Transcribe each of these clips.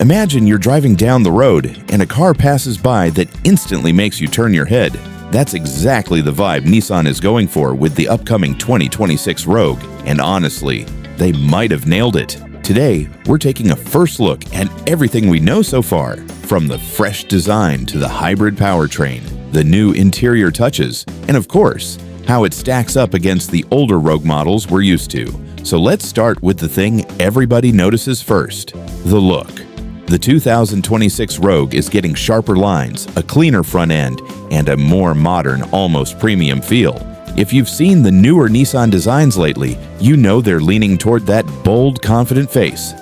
Imagine you're driving down the road and a car passes by that instantly makes you turn your head. That's exactly the vibe Nissan is going for with the upcoming 2026 Rogue, and honestly, they might have nailed it. Today, we're taking a first look at everything we know so far, from the fresh design to the hybrid powertrain, the new interior touches, and of course, how it stacks up against the older Rogue models we're used to. So let's start with the thing everybody notices first, the look. The 2026 Rogue is getting sharper lines, a cleaner front end, and a more modern, almost premium feel. If you've seen the newer Nissan designs lately, you know they're leaning toward that bold, confident face.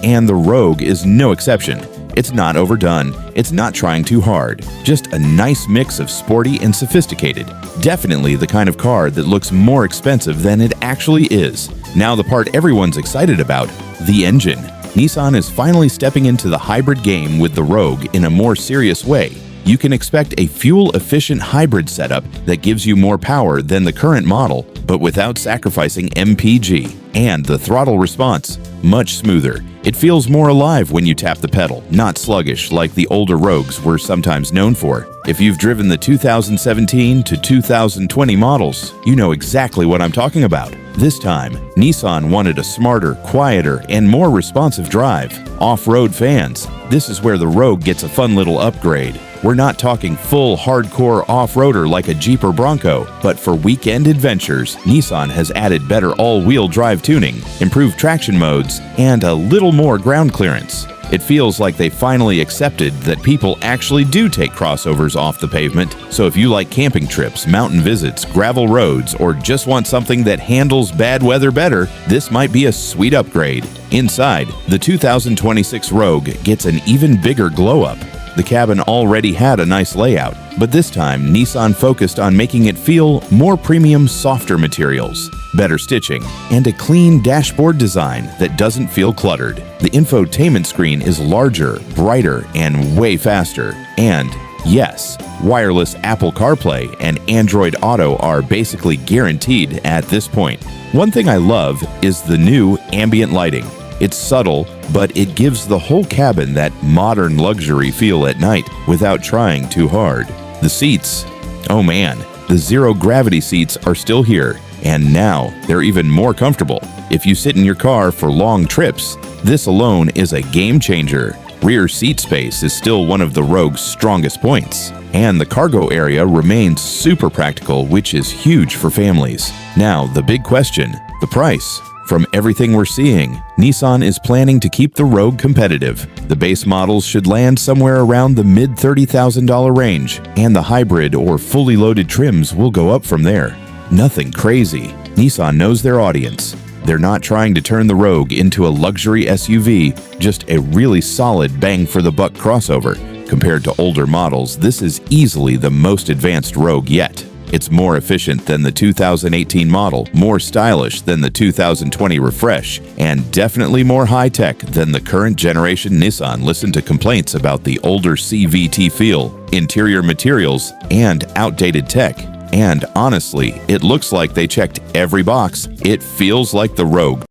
And the Rogue is no exception. It's not overdone, it's not trying too hard, just a nice mix of sporty and sophisticated. Definitely the kind of car that looks more expensive than it actually is. Now the part everyone's excited about, the engine. Nissan is finally stepping into the hybrid game with the Rogue in a more serious way. You can expect a fuel-efficient hybrid setup that gives you more power than the current model, but without sacrificing MPG. And the throttle response, much smoother. It feels more alive when you tap the pedal, not sluggish like the older Rogues were sometimes known for. If you've driven the 2017 to 2020 models, you know exactly what I'm talking about. This time, Nissan wanted a smarter, quieter, and more responsive drive. Off-road fans, this is where the Rogue gets a fun little upgrade. We're not talking full hardcore off-roader like a Jeep or Bronco, but for weekend adventures, Nissan has added better all-wheel drive tuning, improved traction modes, and a little more ground clearance. It feels like they finally accepted that people actually do take crossovers off the pavement, so if you like camping trips, mountain visits, gravel roads, or just want something that handles bad weather better, this might be a sweet upgrade. Inside, the 2026 Rogue gets an even bigger glow-up. The cabin already had a nice layout, but this time Nissan focused on making it feel more premium, softer materials, better stitching, and a clean dashboard design that doesn't feel cluttered. The infotainment screen is larger, brighter, and way faster. And yes, wireless Apple CarPlay and Android Auto are basically guaranteed at this point. One thing I love is the new ambient lighting. It's subtle, but it gives the whole cabin that modern luxury feel at night without trying too hard. The seats, oh man, the zero-gravity seats are still here, and now they're even more comfortable. If you sit in your car for long trips, this alone is a game changer. Rear seat space is still one of the Rogue's strongest points, and the cargo area remains super practical, which is huge for families. Now, the big question, the price. From everything we're seeing, Nissan is planning to keep the Rogue competitive. The base models should land somewhere around the mid-$30,000 range, and the hybrid or fully loaded trims will go up from there. Nothing crazy. Nissan knows their audience. They're not trying to turn the Rogue into a luxury SUV, just a really solid bang-for-the-buck crossover. Compared to older models, this is easily the most advanced Rogue yet. It's more efficient than the 2018 model, more stylish than the 2020 refresh, and definitely more high-tech than the current generation Nissan. Listen to complaints about the older CVT feel, interior materials, and outdated tech. And honestly, it looks like they checked every box. It feels like the Rogue.